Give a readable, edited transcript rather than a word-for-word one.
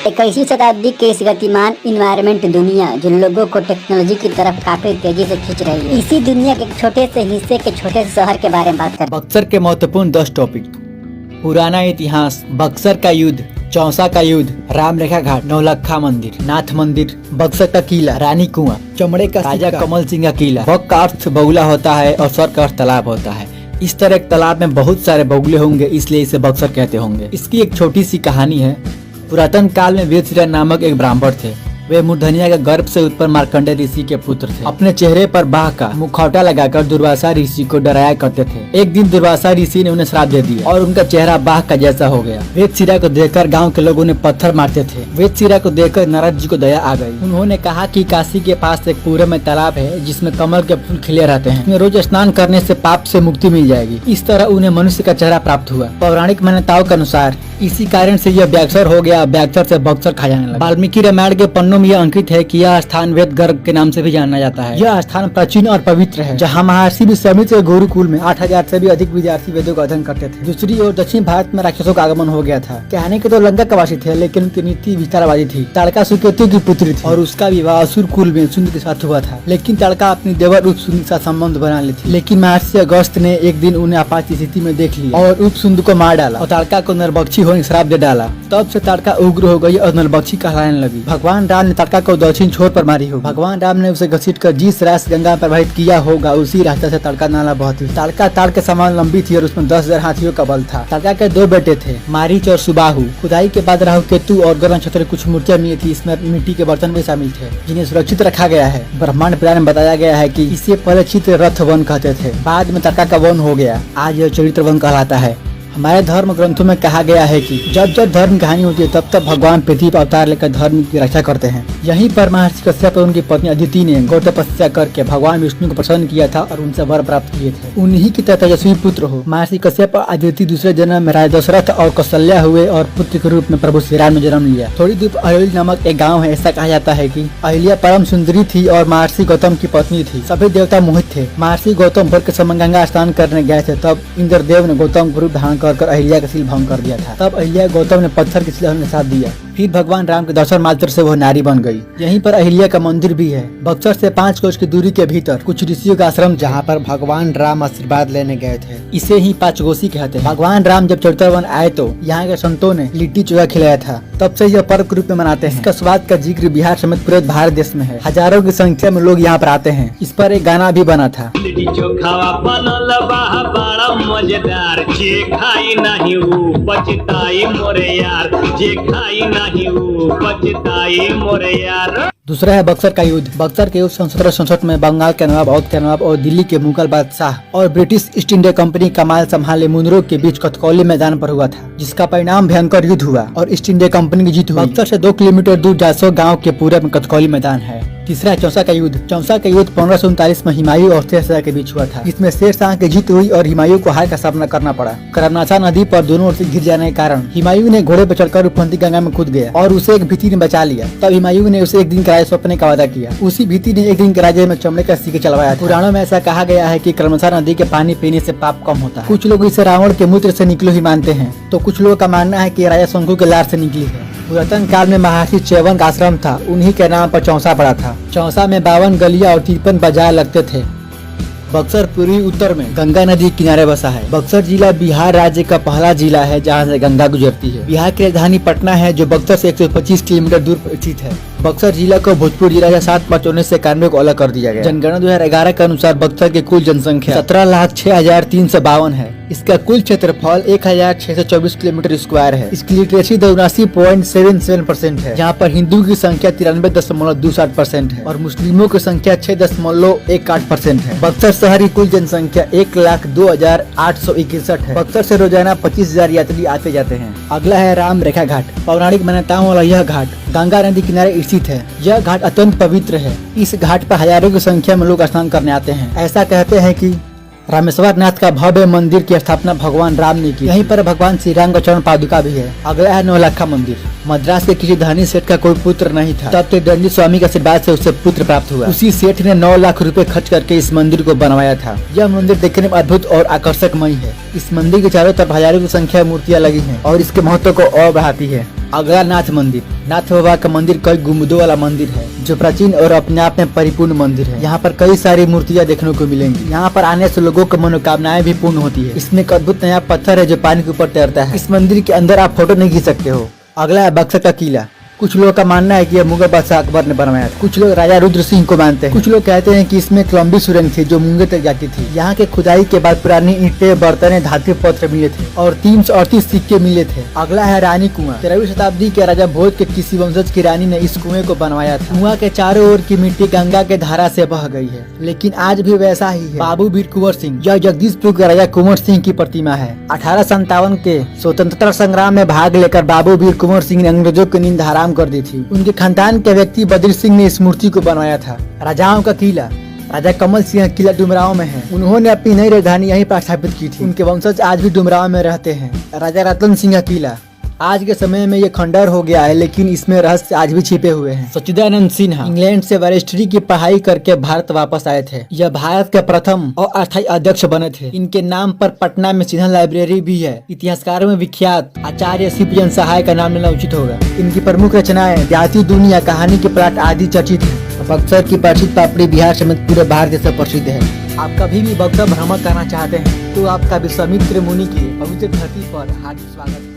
21वीं शताब्दी के इस गतिमान इन्वायरमेंट दुनिया जो लोगों को टेक्नोलॉजी की तरफ काफी तेजी से खींच रही है, इसी दुनिया के एक छोटे से हिस्से के छोटे से शहर के बारे में बात करें। बक्सर के महत्वपूर्ण 10 टॉपिक। पुराना इतिहास, बक्सर का युद्ध, चौसा का युद्ध, राम रेखा घाट, नौलखा मंदिर, नाथ मंदिर, बक्सर का किला, रानी कुआं, चमड़े का राजा कमल सिंह का किला। बक का अर्थ बगुला होता है और सर का अर्थ तालाब होता है। इस तरह एक तालाब में बहुत सारे बगुले होंगे, इसलिए इसे बक्सर कहते होंगे। इसकी एक छोटी सी कहानी है। पुरातन काल में वेदश्री नामक एक ब्राह्मण थे। वे मूर्धन्या के गर्भ से उत्पन्न मार्कंडेय ऋषि के पुत्र थे। अपने चेहरे पर बाघ का मुखौटा लगाकर दुर्वासा ऋषि को डराया करते थे। एक दिन दुर्वासा ऋषि ने उन्हें श्राप दे दिया और उनका चेहरा बाघ का जैसा हो गया। वेदशिरा को देखकर गांव के लोग उन्हें पत्थर मारते थे। वेदशिरा को देखकर नारद जी को दया आ गई। उन्होंने कहा कि काशी के पास एक पूरे में तालाब है जिसमें कमल के फूल खिले रहते हैं। रोज स्नान करने से पाप से मुक्ति मिल जाएगी। इस तरह उन्हें मनुष्य का चेहरा प्राप्त हुआ। पौराणिक मान्यताओं के अनुसार इसी कारण से यह व्याक्सर हो गया। व्याक्सर से बक्सर खा जाने लगा। वाल्मीकि रामायण के पन्नों में यह अंकित है कि यह स्थान वेद गर्भ के नाम से भी जाना जाता है। यह स्थान प्राचीन और पवित्र है, जहाँ महर्षि विश्वामित्र के गुरुकुल में 8000 से भी अधिक विद्यार्थी वेदों का अध्ययन करते थे। दूसरी ओर दक्षिण भारत में राक्षसों का आगमन हो गया था। कहने के तो लंका का वासी थे, लेकिन उनकी नीति विस्तारवादी थी। ताड़का सुकेतु की पुत्री थी और उसका विवाह असुर कुल में सुंद के साथ हुआ था। लेकिन ताड़का अपनी देवर उपसुंद के साथ संबंध बना ली थी। लेकिन महर्षि अगस्त ने एक दिन उन्हें आपात स्थिति में देख लिया और उपसुंद को मार डाला और ताड़का को नरभक्षी होने का श्राप दे डाला। तब से ताड़का उग्र हो गई और नरभक्षी कहलाने लगी। भगवान राम ने ताड़का को दक्षिण छोर पर मारी हो। भगवान राम ने उसे घसीट कर जिस रास्ते गंगा प्रवाहित किया होगा उसी रास्ते से ताड़का नाला बहती। ताड़का ताड़ के समान लंबी थी और उसमें 10,000 हाथियों का बल था। ताड़का के 2 बेटे थे, मारीच और सुबाहु। खुदाई के बाद राहु केतु और ग्रह नक्षत्र कुछ मूर्तियां मिली थी। इसमें मिट्टी के बर्तन भी शामिल थे जिन्हें सुरक्षित रखा गया है। ब्रह्मांड पुराण में बताया गया है कि इसे पहले चित्र रथ वन कहते थे, बाद में ताड़का का वन हो गया। आज यह चरित्र वन कहलाता है। हमारे धर्म ग्रंथों में कहा गया है कि जब जब धर्म की हानि होती है तब तब भगवान पृथ्वी पर अवतार लेकर धर्म की रक्षा करते हैं। यहीं पर महर्षि कश्यप और उनकी पत्नी अदिति ने गौ तपस्या करके भगवान विष्णु को प्रसन्न किया था और उनसे वर प्राप्त किए थे। उन्हीं की तरह तेजस्वी पुत्र हो। महर्षि कश्यप और अदिति दूसरे जन्म में राजा दशरथ और कौशल्या हुए और पुत्र के रूप में प्रभु श्री राम ने जन्म लिया। थोड़ी दूर अहिल्या नामक एक गाँव है। ऐसा कहा जाता है कि अहिल्या परम सुंदरी थी और महर्षि गौतम की पत्नी थी। सभी देवता मोहित थे। महर्षि गौतम भर के समय गंगा स्नान करने गए थे, तब इंद्रदेव ने गौतम को रूप धारण कर अहिल्या का भंग कर दिया था। तब अहिल्या गौतम ने पत्थर के शिला में साथ दिया। फिर भगवान राम के दर्शन मात्र से वह नारी बन गई। यहीं पर अहिल्या का मंदिर भी है। बक्सर से 5 कोस की दूरी के भीतर कुछ ऋषियों का आश्रम, जहाँ पर भगवान राम आशीर्वाद लेने गए थे। इसे ही 5 कोसी कहते हैं। भगवान राम जब चरित्रवन आए तो यहाँ के संतों ने लिट्टी चोखा खिलाया था। तब से यह पर्व के रूप में मनाते हैं। इसका स्वाद का जिक्र बिहार समेत पूरे भारत देश में है। हजारों की संख्या में लोग यहाँ पर आते हैं। इस पर एक गाना भी बना था। लिट्टी चोखा बनल बड़ा मजेदार, जे खाई नहीं पछताई मोरे यार, जे खाई नहीं पछताई मोरे यार। दूसरा है बक्सर का युद्ध। बक्सर के युद्ध 1767 में बंगाल के नवाब, अवध के नवाब और दिल्ली के मुगल बादशाह और ब्रिटिश ईस्ट इंडिया कंपनी का माल संभाले मुनरो के बीच कथकौली मैदान पर हुआ था, जिसका परिणाम भयंकर युद्ध हुआ और ईस्ट इंडिया कंपनी की जीत हुई। बक्सर से 2 किलोमीटर दूर जासो गाँव के पूरे में कथकौली मैदान है। तीसरा है चौसा का युद्ध। चौसा का युद्ध 1539 में हुमायूं और शेर शाह के बीच हुआ था। इसमें शेर शाह की जीत हुई और हुमायूं को हार का सामना करना पड़ा। करमनासा नदी पर दोनों ओर से घिर जाने के कारण हुमायूं ने घोड़े पर चढ़कर रूपवती गंगा में कूद गया और उसे एक भीति ने बचा लिया। तब हुमायूं ने उसे एक दिन के राजा सौंपने का वादा किया। उसी भीति ने एक दिन के राज्य में चमड़े का सिक्का चलवाया था। पुराणों में ऐसा कहा गया है कि करमनासा नदी के पानी पीने से पाप कम होता है। कुछ लोग इसे रावण के मूत्र से निकलो ही मानते हैं, तो कुछ लोगों का मानना है कि राजा शंकु के लार से निकली है। पुरातन काल में महर्षि च्यवन का आश्रम था, उन्हीं के नाम पर चौसा पड़ा था। चौसा में 52 गलियां और 53 बाजार लगते थे। बक्सर पूर्वी उत्तर में गंगा नदी किनारे बसा है। बक्सर जिला बिहार राज्य का पहला जिला है जहां से गंगा गुजरती है। बिहार की राजधानी पटना है जो बक्सर से 125 किलोमीटर दूर स्थित है। बक्सर जिला को भोजपुर जिला के 7/19 से 91 को अलग कर दिया गया। जनगणना 2011 के अनुसार बक्सर की कुल जनसंख्या 17,06,352 है। इसका कुल क्षेत्रफल 1,624 किलोमीटर स्क्वायर है। इसकी लिटरेसी 79.77% है, जहाँ पर हिंदू की संख्या 93.27% है और मुस्लिमों की संख्या 6.18% है। बक्सर शहर की कुल जनसंख्या 1,02,861 है। बक्सर से रोजाना 25,000 यात्री आते जाते हैं। अगला है राम रेखा घाट। पौराणिक मान्यताओं वाला यह घाट गंगा नदी किनारे स्थित है। यह घाट अत्यंत पवित्र है। इस घाट पर हजारों की संख्या में लोग स्नान करने आते हैं। ऐसा कहते हैं कि रामेश्वर नाथ का भव्य मंदिर की स्थापना भगवान राम ने की। यहीं पर भगवान श्री राम का चरण पादुका भी है। अगला है नौलखा मंदिर। मद्रास के किसी धनी सेठ का कोई पुत्र नहीं था, तब तक दंडी स्वामी के आशीर्वाद से उसे पुत्र प्राप्त हुआ। उसी सेठ ने 9 लाख रुपए खर्च करके इस मंदिर को बनवाया था। यह मंदिर देखने में अद्भुत और आकर्षकमय है। इस मंदिर के चारों तरफ हजारों की संख्या में मूर्तियां लगी हैं और इसके महत्व को और बढ़ाती है। अगला नाथ मंदिर। नाथ बाबा का मंदिर कई गुम्बदों वाला मंदिर है जो प्राचीन और अपने आप में परिपूर्ण मंदिर है। यहाँ पर कई सारी मूर्तियाँ देखने को मिलेंगी। यहाँ पर आने से लोगों की मनोकामनाएं भी पूर्ण होती है। इसमें एक अद्भुत नया पत्थर है जो पानी के ऊपर तैरता है। इस मंदिर के अंदर आप फोटो नहीं खींच सकते हो। अगला है बक्सर का किला। कुछ लोगों का मानना है कि यह मुगल बादशाह अकबर ने बनवाया था। कुछ लोग राजा रुद्र सिंह को मानते हैं। कुछ लोग कहते हैं कि इसमें एक लंबी सुरंग थी जो मूंगे तक जाती थी। यहाँ के खुदाई के बाद पुरानी ईंटें, बर्तन, धातु पत्र मिले थे और 338 सिक्के मिले थे। अगला है रानी कुआं। 13वीं शताब्दी के राजा भोज के किसी वंशज की रानी ने इस कुएं को बनवाया था। कुआं के चारों ओर की मिट्टी गंगा के धारा से बह गई है, लेकिन आज भी वैसा ही है। बाबू वीर कुंवर सिंह, यह जगदीशपुर के राजा कुंवर सिंह की प्रतिमा है। 1857 के स्वतंत्रता संग्राम में भाग लेकर बाबू वीर कुंवर सिंह ने अंग्रेजों की नींद हराम कर दी थी। उनके खानदान के व्यक्ति बद्री सिंह ने इस मूर्ति को बनवाया था। राजाओं का किला। राजा कमल सिंह किला डुमरांव में है। उन्होंने अपनी नई राजधानी यहीं पर स्थापित की थी। उनके वंशज आज भी डुमरांव में रहते हैं। राजा रतन सिंह का किला। आज के समय में ये खंडर हो गया है, लेकिन इसमें रहस्य आज भी छिपे हुए हैं। सच्चिदानंद सिन्हा इंग्लैंड से बैरिस्ट्री की पढ़ाई करके भारत वापस आए थे। यह भारत के प्रथम और अस्थायी अध्यक्ष बने थे। इनके नाम पर पटना में सिन्हा लाइब्रेरी भी है। इतिहासकारों में विख्यात आचार्य सीपीएन सहाय का नाम लेना उचित होगा। इनकी प्रमुख रचनाएं जाति दुनिया, कहानी के प्लाट आदि चर्चित है। बक्सर की प्रसिद्ध पापड़ी बिहार समेत पूरे भारत से प्रसिद्ध है। आप कभी भी बक्सर भ्रमण करना चाहते हैं तो आपका विश्वामित्र मुनि की पवित्र धरती पर हार्दिक स्वागत है।